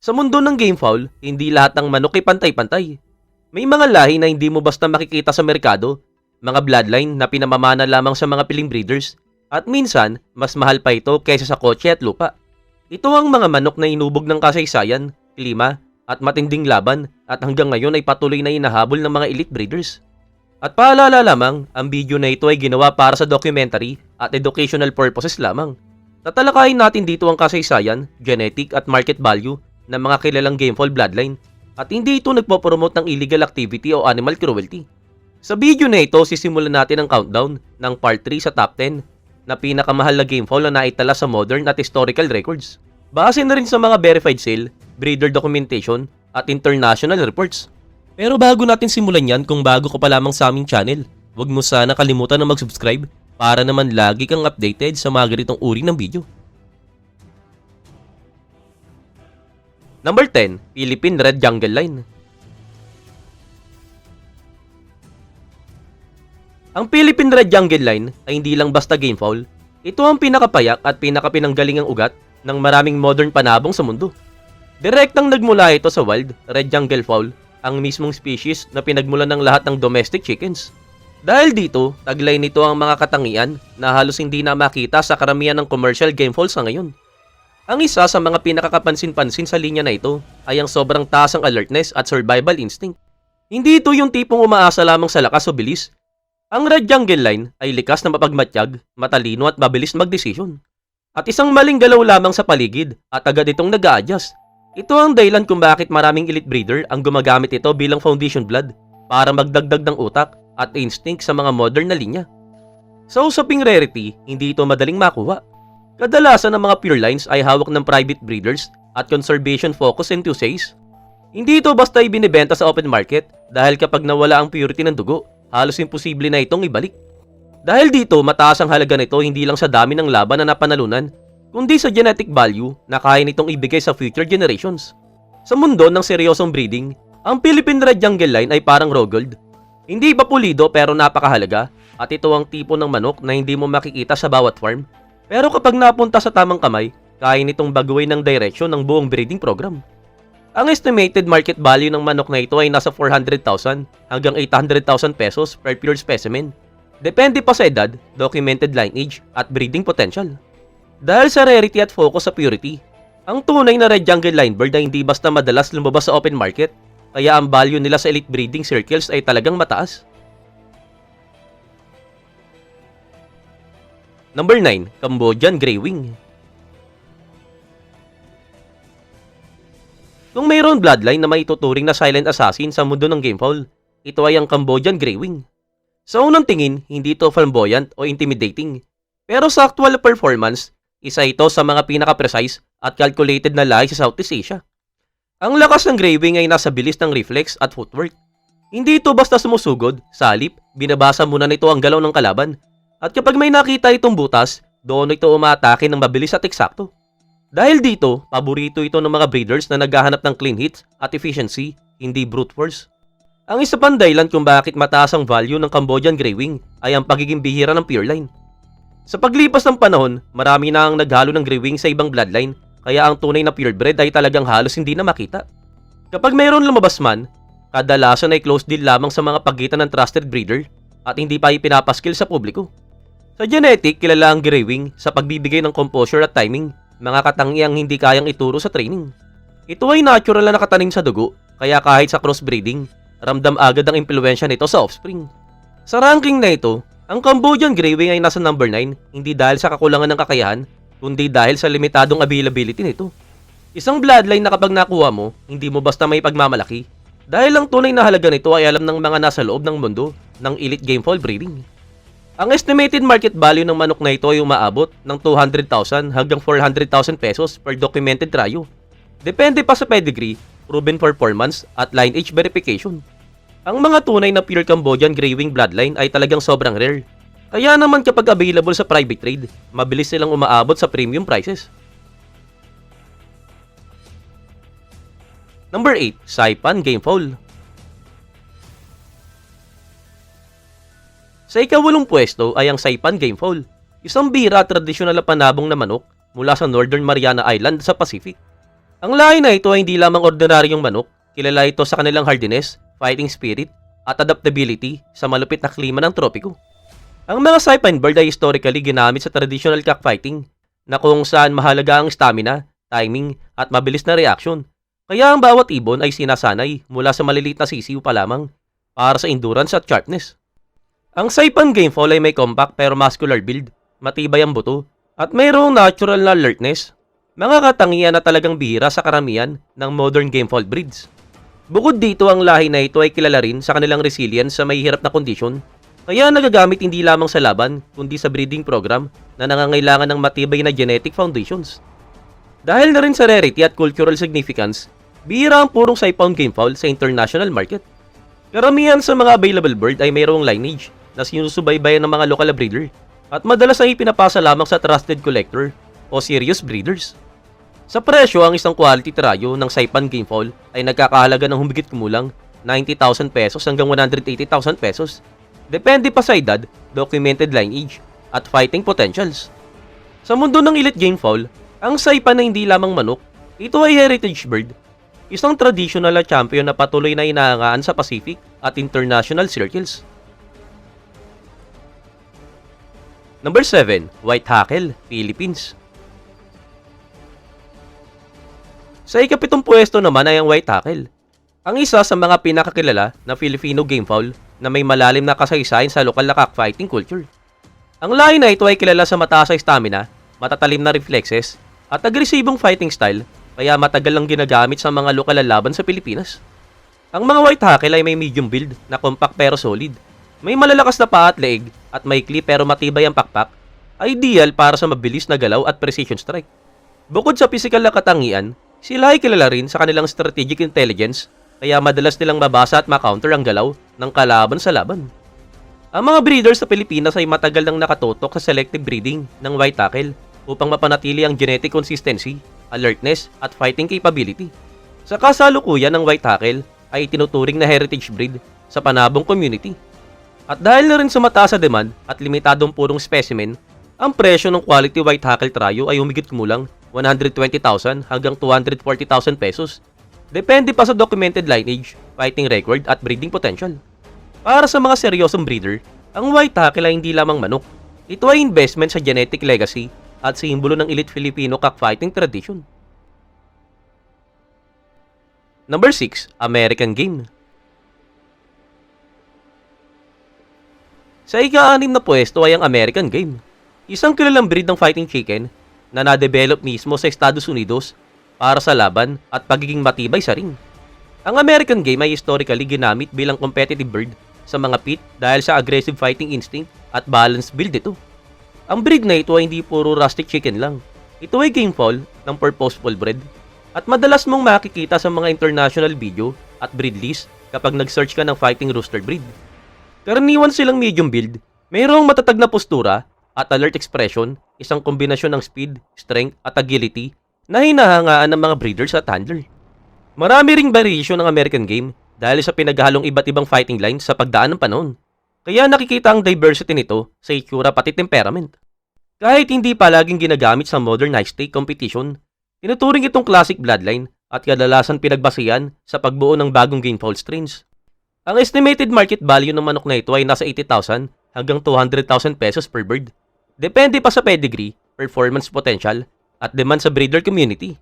Sa mundo ng game foul, hindi lahat ng manok ay pantay-pantay. May mga lahi na hindi mo basta makikita sa merkado, mga bloodline na pinamamana lamang sa mga piling breeders, at minsan, mas mahal pa ito kaysa sa kotse at lupa. Ito ang mga manok na inubog ng kasaysayan, klima, at matinding laban at hanggang ngayon ay patuloy na hinahabol ng mga elite breeders. At paalala lamang, ang video na ito ay ginawa para sa documentary at educational purposes lamang. Tatalakayin natin dito ang kasaysayan, genetic at market value ng mga kilalang gamefoul bloodline at hindi ito nagpo-promote ng illegal activity o animal cruelty. Sa video na ito, sisimulan natin ang countdown ng part 3 sa top 10 na pinakamahal na gamefoul na naitala sa modern at historical records. Base na rin sa mga verified sale, breeder documentation at international reports. Pero bago natin simulan yan, kung bago ka pa lamang sa aming channel, huwag mo sana kalimutan na mag-subscribe para naman lagi kang updated sa mga ganitong uri ng video. Number 10, Philippine Red Jungle Line. Ang Philippine Red Jungle Line ay hindi lang basta gamefoul. Ito ang pinakapayak at pinakapinanggalingang ugat ng maraming modern panabong sa mundo. Direktang nagmula ito sa wild Red Jungle Fowl, ang mismong species na pinagmulan ng lahat ng domestic chickens. Dahil dito, taglay nito ang mga katangian na halos hindi na makita sa karamihan ng commercial gamefoul sa ngayon. Ang isa sa mga pinakakapansin-pansin sa linya na ito ay ang sobrang taas ang alertness at survival instinct. Hindi ito yung tipong umaasa lamang sa lakas o bilis. Ang Red Jungle Line ay likas na mapagmatyag, matalino at mabilis magdesisyon. At isang maling galaw lamang sa paligid at agad itong nag-a-adjust. Ito ang dahilan kung bakit maraming elite breeder ang gumagamit ito bilang foundation blood para magdagdag ng utak at instinct sa mga modern na linya. Sa usaping rarity, hindi ito madaling makuha. Kadalasan ng mga pure lines ay hawak ng private breeders at conservation-focused enthusiasts. Hindi ito basta ibinibenta sa open market dahil kapag nawala ang purity ng dugo, halos imposible na itong ibalik. Dahil dito, mataas ang halaga nito hindi lang sa dami ng laban na napanalunan, kundi sa genetic value na kaya nitong ibigay sa future generations. Sa mundo ng seryosong breeding, ang Philippine Red Jungle Line ay parang raw gold. Hindi pa pulido pero napakahalaga at ito ang tipo ng manok na hindi mo makikita sa bawat farm. Pero kapag napunta sa tamang kamay, kaya nitong baguhin ng direksyon ng buong breeding program. Ang estimated market value ng manok na ito ay nasa 400,000 hanggang 800,000 pesos per pure specimen. Depende pa sa edad, documented lineage at breeding potential. Dahil sa rarity at focus sa purity, ang tunay na Red Jungle Line bird ay hindi basta madalas lumabas sa open market, kaya ang value nila sa elite breeding circles ay talagang mataas. Number 9, Cambodian Grey Wing. Kung mayroon bloodline na maituturing na silent assassin sa mundo ng gamefoul, ito ay ang Cambodian Grey Wing. Sa unang tingin, hindi ito flamboyant o intimidating, pero sa actual performance, isa ito sa mga pinaka-precise at calculated na lahi sa Southeast Asia. Ang lakas ng Grey Wing ay nasa bilis ng reflex at footwork. Hindi ito basta sumusugod, sa halip, binabasa muna nito ang galaw ng kalaban. At kapag may nakita itong butas, doon ito umaatake ng mabilis at eksakto. Dahil dito, paborito ito ng mga breeders na naghahanap ng clean hits at efficiency, hindi brute force. Ang isa pang dahilan kung bakit mataas ang value ng Cambodian Grey Wing ay ang pagiging bihira ng pure line. Sa paglipas ng panahon, marami na ang naghalo ng Grey Wing sa ibang bloodline, kaya ang tunay na purebred ay talagang halos hindi na makita. Kapag mayroon lumabas man, kadalasan ay close deal lamang sa mga pagitan ng trusted breeder at hindi pa ipinapaskil sa publiko. Sa genetic, kilala ang Grey Wing sa pagbibigay ng composure at timing, mga katangiang hindi kayang ituro sa training. Ito ay natural na nakatanim sa dugo, kaya kahit sa crossbreeding, ramdam agad ang impluensya nito sa offspring. Sa ranking na ito, ang Cambodian Grey Wing ay nasa number 9, hindi dahil sa kakulangan ng kakayahan, kundi dahil sa limitadong availability nito. Isang bloodline na kapag nakuha mo, hindi mo basta may pagmamalaki, dahil ang tunay na halaga nito ay alam ng mga nasa loob ng mundo ng elite gamefoul breeding. Ang estimated market value ng manok na ito ay umaabot ng 200,000 hanggang 400,000 pesos per documented trio. Depende pa sa pedigree, proven performance at lineage verification. Ang mga tunay na pure Cambodian Grey Wing bloodline ay talagang sobrang rare. Kaya naman kapag available sa private trade, mabilis silang umaabot sa premium prices. Number 8, Saipan Gamefoul. Sa ika-8 pwesto ay ang Saipan Gamefoul, isang bira at tradisyonal na panabong na manok mula sa Northern Mariana Island sa Pacific. Ang lahi na ito ay hindi lamang ordinaryong manok, kilala ito sa kanilang hardiness, fighting spirit, at adaptability sa malupit na klima ng tropiko. Ang mga Saipan bird ay historically ginamit sa traditional cockfighting na kung saan mahalaga ang stamina, timing, at mabilis na reaksyon. Kaya ang bawat ibon ay sinasanay mula sa maliliit na sisiw pa lamang para sa endurance at sharpness. Ang Saipan gamefowl ay may compact pero muscular build, matibay ang buto, at mayroong natural na alertness, mga katangian na talagang bihira sa karamihan ng modern gamefowl breeds. Bukod dito, ang lahi na ito ay kilala rin sa kanilang resilience sa mahihirap na kondisyon, kaya nagagamit hindi lamang sa laban kundi sa breeding program na nangangailangan ng matibay na genetic foundations. Dahil na rin sa rarity at cultural significance, bihira ang purong Saipan gamefowl sa international market. Karamihan sa mga available bird ay mayroong lineage na sinusubaybayan ng mga local breeder at madalas ay pinapasa lamang sa trusted collector o serious breeders. Sa presyo, ang isang quality terayo ng Saipan gamefowl ay nagkakahalaga ng humigit kumulang 90,000 pesos hanggang 180,000 pesos. Depende pa sa edad, documented lineage, at fighting potentials. Sa mundo ng elite gamefowl, ang Saipan na hindi lamang manok, ito ay heritage bird, isang traditional na champion na patuloy na inahangaan sa Pacific at international circles. Number 7, White Hackle, Philippines. Sa ikapitong pwesto naman ay ang White Hackle, ang isa sa mga pinakakilala na Filipino gamefowl na may malalim na kasaysayan sa lokal na cockfighting culture. Ang lahi na ito ay kilala sa mataas na stamina, matatalim na reflexes, at agresibong fighting style, kaya matagal lang ginagamit sa mga lokal na laban sa Pilipinas. Ang mga White Hackle ay may medium build na compact pero solid, may malalakas na paa at leeg, at maikli pero matibay ang pakpak, ideal para sa mabilis na galaw at precision strike. Bukod sa physical na katangian, sila ay kilala rin sa kanilang strategic intelligence, kaya madalas nilang mabasa at makounter ang galaw ng kalaban sa laban. Ang mga breeders sa Pilipinas ay matagal nang nakatutok sa selective breeding ng White Hackle upang mapanatili ang genetic consistency, alertness, at fighting capability. Sa kasalukuyan ng White Hackle ay tinuturing na heritage breed sa Panabong community. At dahil na rin sa mataas na demand at limitadong purong specimen, ang presyo ng quality White Hackle trio ay humigit kumulang 120,000 hanggang 240,000 pesos. Depende pa sa documented lineage, fighting record, at breeding potential. Para sa mga seryosong breeder, ang White Hackle ay hindi lamang manok. Ito ay investment sa genetic legacy at simbolo ng elite Filipino cockfighting tradition. Number 6, American Game. Sa ika-6 na pwesto ay ang American Game, isang kilalang breed ng fighting chicken na na-develop mismo sa Estados Unidos para sa laban at pagiging matibay sa ring. Ang American Game ay historically ginamit bilang competitive bird sa mga pit dahil sa aggressive fighting instinct at balanced build ito. Ang breed na ito ay hindi puro rustic chicken lang. Ito ay gamefowl ng purposeful breed at madalas mong makikita sa mga international video at breed list kapag nag-search ka ng fighting rooster breed. Karaniwan silang medium build, mayroong matatag na postura at alert expression, isang kombinasyon ng speed, strength, at agility na hinahangaan ng mga breeders at handler. Marami ring variation ng American Game dahil sa pinaghalong iba't ibang fighting lines sa pagdaan ng panahon. Kaya nakikita ang diversity nito sa itsura pati temperament. Kahit hindi palaging ginagamit sa modern high-stake competition, tinuturing itong classic bloodline at kadalasan pinagbasihan sa pagbuo ng bagong gamefowl strains. Ang estimated market value ng manok na ito ay nasa 80,000 hanggang 200,000 pesos per bird. Depende pa sa pedigree, performance potential, at demand sa breeder community.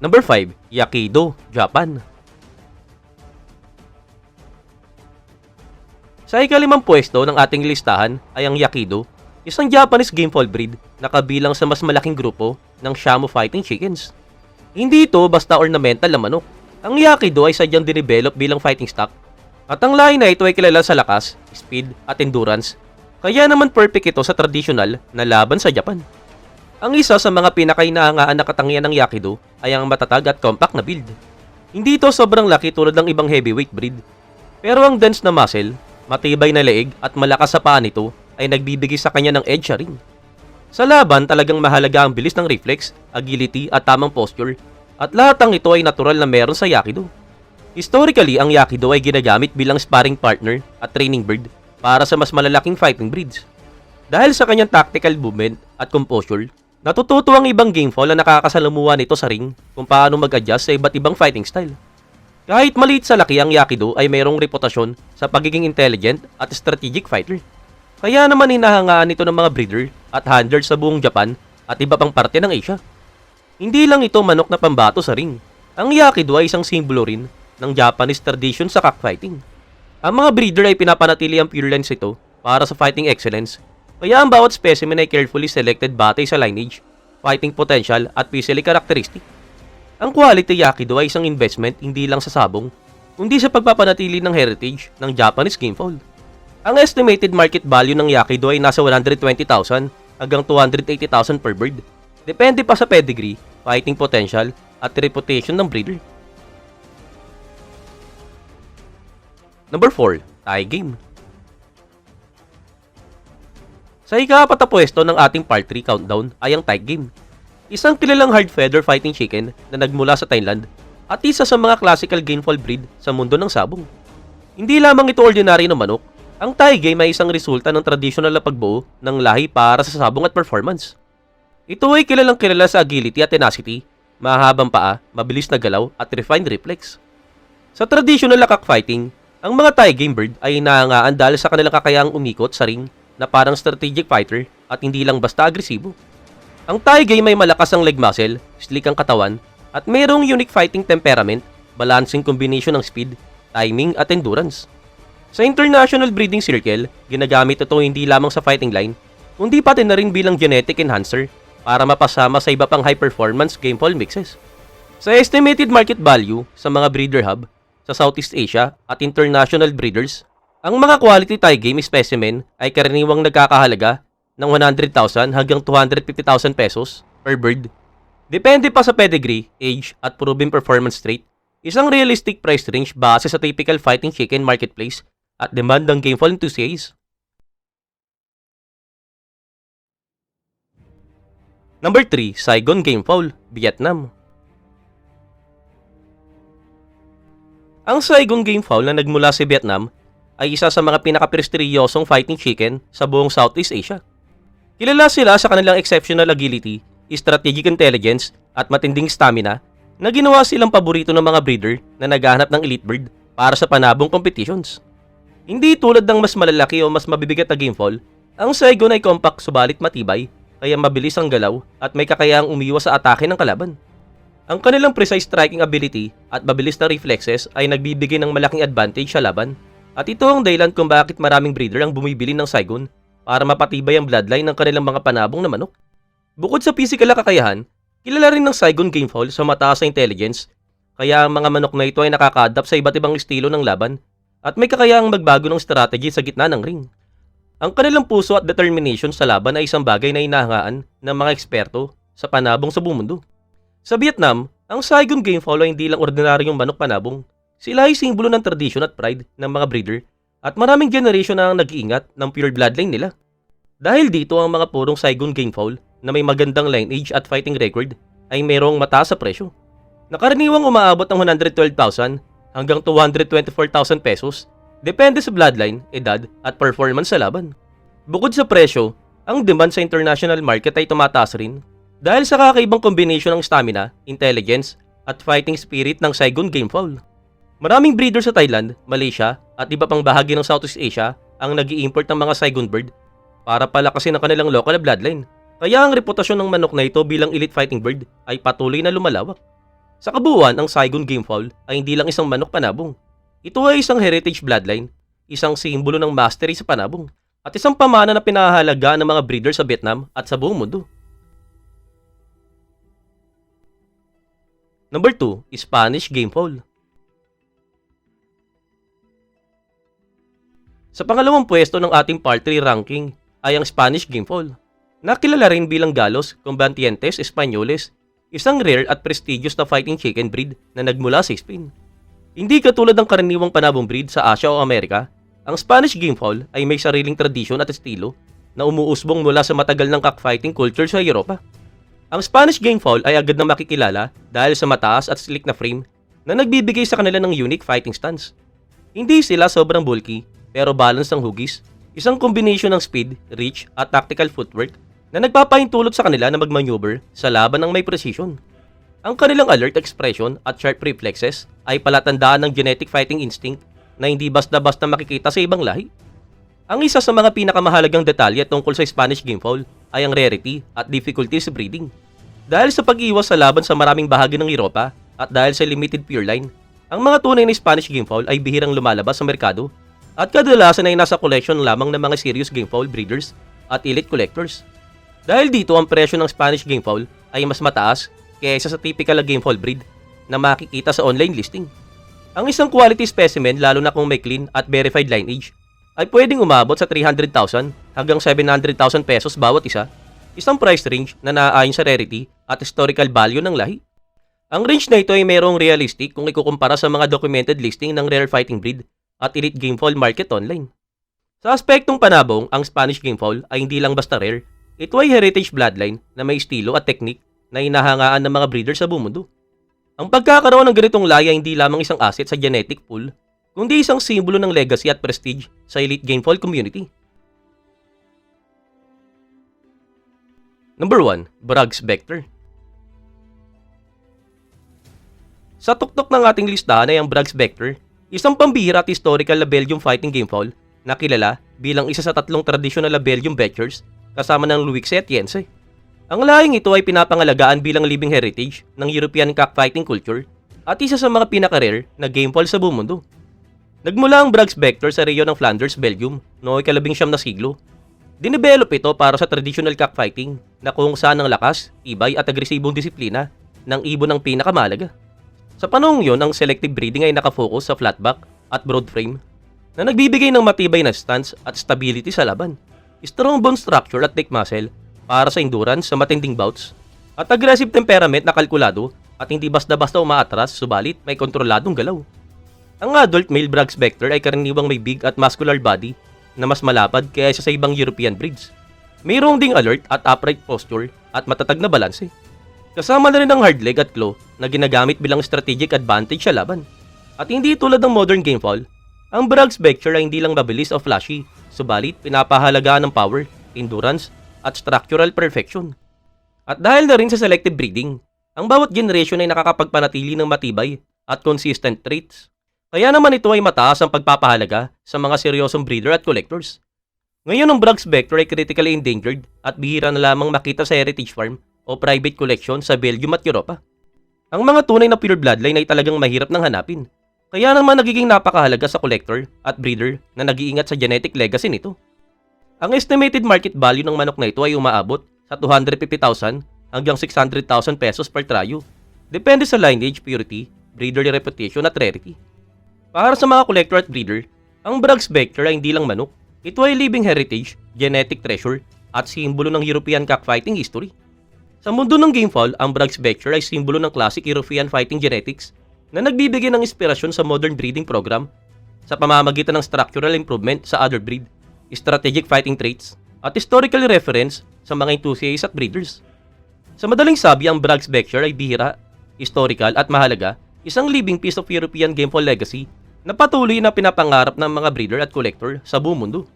Number 5, Yakido, Japan. Sa ika-5 pwesto ng ating listahan ay ang Yakido, isang Japanese gamefowl breed na kabilang sa mas malaking grupo ng Shamo fighting chickens. Hindi ito basta ornamental na manok. Ang Yakido ay sadyang dinevelop bilang fighting stock. At ang lahi na ito ay kilala sa lakas, speed, at endurance, kaya naman perfect ito sa traditional na laban sa Japan. Ang isa sa mga pinakainahangaan na katangian ng Yakido ay ang matatag at compact na build. Hindi ito sobrang laki tulad ng ibang heavyweight breed, pero ang dense na muscle, matibay na leeg at malakas sa paa nito ay nagbibigay sa kanya ng edge sa ring. Sa laban, talagang mahalaga ang bilis ng reflex, agility at tamang posture, at lahat ng ito ay natural na meron sa Yakido. Historically, ang Yakido ay ginagamit bilang sparring partner at training bird para sa mas malalaking fighting breeds. Dahil sa kanyang tactical movement at composure, Natututo ang ibang gamefall na nakakasalamuha nito sa ring kung paano mag-adjust sa iba't ibang fighting style. Kahit maliit sa laki, ang Yakido ay mayroong reputasyon sa pagiging intelligent at strategic fighter. Kaya naman hinahangaan ito ng mga breeder at handlers sa buong Japan at iba pang parte ng Asia. Hindi lang ito manok na pambato sa ring. Ang Yakido ay isang simbolo rin ng Japanese tradition sa cockfighting. Ang mga breeder ay pinapanatili ang pure lines ito para sa fighting excellence, kaya ang bawat specimen ay carefully selected batay sa lineage, fighting potential at physically characteristic. Ang quality Yakido ay isang investment hindi lang sa sabong, kundi sa pagpapanatili ng heritage ng Japanese gamefowl. Ang estimated market value ng Yakido ay nasa 120,000 hanggang 280,000 per bird. Depende pa sa pedigree, fighting potential at reputation ng breeder. Number 4, tie game. Sa ika-4 na pwesto ng ating part 3 countdown ay ang tie game. Isang kilalang hard feather fighting chicken na nagmula sa Thailand at isa sa mga classical gamefowl breed sa mundo ng sabong. Hindi lamang ito ordinary na manok, ang tie game ay isang resulta ng traditional na pagbuo ng lahi para sa sabong at performance. Ito ay kilalang kilala sa agility at tenacity, mahabang paa, mabilis na galaw at refined reflex. Sa traditional na cockfighting, ang mga tie game bird ay hinahangaan dahil sa kanilang kakayaang umikot sa ring na parang strategic fighter at hindi lang basta agresibo. Ang tie game ay malakas ang leg muscle, slick ang katawan, at mayroong unique fighting temperament, balancing combination ng speed, timing at endurance. Sa international breeding circle, ginagamit ito hindi lamang sa fighting line, kundi pati na rin bilang genetic enhancer para mapasama sa iba pang high-performance gamefowl mixes. Sa estimated market value sa mga breeder hub sa Southeast Asia at international breeders, ang mga quality tie game specimen ay karaniwang nagkakahalaga ng 100,000 hanggang 250,000 pesos per bird. Depende pa sa pedigree, age at proven performance trait, isang realistic price range base sa typical fighting chicken marketplace at demand ng gamefowl enthusiasts. Number 3, Saigon Gamefowl, Vietnam. Ang Saigon Gamefowl na nagmula sa Vietnam ay isa sa mga pinakaprestigyosong fighting chicken sa buong Southeast Asia. Kilala sila sa kanilang exceptional agility, strategic intelligence at matinding stamina na ginawa silang paborito ng mga breeder na naghahanap ng elite bird para sa panabong competitions. Hindi tulad ng mas malalaki o mas mabibigat na gamefowl, ang Saigon ay compact subalit matibay, kaya mabilis ang galaw at may kakayaang umiwas sa atake ng kalaban. Ang kanilang precise striking ability at mabilis na reflexes ay nagbibigay ng malaking advantage sa laban, at ito ang dahilan kung bakit maraming breeder ang bumibili ng Saigon para mapatibay ang bloodline ng kanilang mga panabong na manok. Bukod sa physical na kakayahan, kilala rin ng Saigon Gamefowl sa mataas na intelligence, kaya ang mga manok na ito ay nakaka-adapt sa iba't ibang estilo ng laban at may kakayaang magbago ng strategy sa gitna ng ring. Ang kanilang puso at determination sa laban ay isang bagay na hinahangaan ng mga eksperto sa panabong sa buong mundo. Sa Vietnam, ang Saigon Gamefowl ay hindi lang ordinaryong manok panabong. Sila ay simbolo ng tradisyon at pride ng mga breeder at maraming generation na ang nag-iingat ng pure bloodline nila. Dahil dito, ang mga purong Saigon Gamefowl na may magandang lineage at fighting record ay mayroong mataas sa presyo. Nakaraniwang umaabot ng 112,000 hanggang 224,000 pesos, depende sa bloodline, edad at performance sa laban. Bukod sa presyo, ang demand sa international market ay tumataas rin dahil sa kakaibang kombinasyon ng stamina, intelligence at fighting spirit ng Saigon Gamefowl. Maraming breeder sa Thailand, Malaysia at iba pang bahagi ng Southeast Asia ang nag-i-import ng mga Saigon bird para palakasin ang kanilang local bloodline. Kaya ang reputasyon ng manok na ito bilang elite fighting bird ay patuloy na lumalawak. Sa kabuuan, ang Saigon Gamefowl ay hindi lang isang manok panabong. Ito ay isang heritage bloodline, isang simbolo ng mastery sa panabong, at isang pamana na pinahahalagaan ng mga breeder sa Vietnam at sa buong mundo. Number 2, Spanish Gamefowl. Sa pangalawang pwesto ng ating part 3 ranking ay ang Spanish Gamefowl. Nakilala rin bilang Galos Combatientes Españoles, isang rare at prestigious na fighting chicken breed na nagmula sa Spain. Hindi katulad ng karaniwang panabong breed sa Asia o Amerika, ang Spanish Gamefowl ay may sariling tradisyon at estilo na umuusbong mula sa matagal ng cockfighting culture sa Europa. Ang Spanish Gamefowl ay agad na makikilala dahil sa mataas at slick na frame na nagbibigay sa kanila ng unique fighting stance. Hindi sila sobrang bulky pero balance ang hugis, isang kombinasyon ng speed, reach at tactical footwork na nagpapahintulot sa kanila na magmaneuver sa laban ng may precision. Ang kanilang alert expression at sharp reflexes ay palatandaan ng genetic fighting instinct na hindi basta-basta makikita sa ibang lahi. Ang isa sa mga pinakamahalagang detalye tungkol sa Spanish Gamefowl ay ang rarity at difficulty sa breeding. Dahil sa pag-iwas sa laban sa maraming bahagi ng Europa at dahil sa limited pure line, ang mga tunay na Spanish Gamefowl ay bihirang lumalabas sa merkado at kadalasan ay nasa collection lamang ng mga serious Gamefowl breeders at elite collectors. Dahil dito ang presyo ng Spanish Gamefowl ay mas mataas kaysa sa typical Gamefowl breed na makikita sa online listing. Ang isang quality specimen, lalo na kung may clean at verified lineage, ay pwedeng umabot sa 300,000 hanggang 700,000 pesos bawat isa, isang price range na naaayon sa rarity at historical value ng lahi. Ang range na ito ay mayroong realistic kung ikukumpara sa mga documented listing ng rare fighting breed at elite Gamefowl market online. Sa aspektong panabong, ang Spanish Gamefowl ay hindi lang basta rare, ito ay heritage bloodline na may estilo at technique na hinahangaan ng mga breeder sa buong mundo. Ang pagkakaroon ng ganitong lahi ay hindi lamang isang asset sa genetic pool, kundi isang simbolo ng legacy at prestige sa elite Gamefowl community. Number 1. Braggs Vector. Sa tuktok ng ating listahan ay ang Braggs Vector, isang pambihira at historical na Belgium fighting Gamefowl na kilala bilang isa sa tatlong traditional na Belgium Vectors kasama ng Louis Etienne. Ang lahing ito ay pinapangalagaan bilang living heritage ng European cockfighting culture at isa sa mga pinaka-rare na Gamefowl sa buong mundo. Nagmula ang Braggs Vector sa rehiyon ng Flanders, Belgium noong ika-19 na siglo. Dinevelop ito para sa traditional cockfighting na kung saan ang lakas, tibay at agresibong disiplina ng ibon ang pinakamahalaga. Sa panahong yon, ang selective breeding ay nakafocus sa flatback at broad frame na nagbibigay ng matibay na stance at stability sa laban, strong bone structure at neck muscle para sa endurance sa matinding bouts, at aggressive temperament na kalkulado at hindi basta-basta umaatras subalit may kontroladong galaw. Ang adult male Braggs Vector ay karaniwang may big at muscular body na mas malapad kaysa sa ibang European breeds. Mayroong ding alert at upright posture at matatag na balanse. Kasama na rin ang hard leg at claw na ginagamit bilang strategic advantage sa laban. At hindi tulad ng modern Gamefowl, ang Braggs Vector ay hindi lang mabilis o flashy, subalit pinapahalagaan ng power, endurance, at structural perfection. At dahil na rin sa selective breeding, ang bawat generation ay nakakapagpanatili ng matibay at consistent traits. Kaya naman ito ay mataas ang pagpapahalaga sa mga seryosong breeder at collectors. Ngayon ang Braggs Vector ay critically endangered at bihira na lamang makita sa heritage farm o private collection sa Belgium at Europa. Ang mga tunay na pure bloodline ay talagang mahirap nang hanapin. Kaya naman nagiging napakahalaga sa collector at breeder na nag-iingat sa genetic legacy nito. Ang estimated market value ng manok na ito ay umaabot sa 250,000 hanggang 600,000 pesos per trio. Depende sa lineage, purity, breeder reputation at rarity. Para sa mga collector at breeder, ang Braggs Vector ay hindi lang manok. Ito ay living heritage, genetic treasure, at simbolo ng European cockfighting history. Sa mundo ng Gamefowl, ang Braggs Vector ay simbolo ng classic European fighting genetics na nagbibigay ng inspirasyon sa modern breeding program sa pamamagitan ng structural improvement sa other breed, strategic fighting traits, at historical reference sa mga enthusiasts at breeders. Sa madaling sabi, ang Braggs Vector ay bihira, historical at mahalaga, isang living piece of European Gamefowl legacy na patuloy na pinapangarap ng mga breeder at collector sa buong mundo.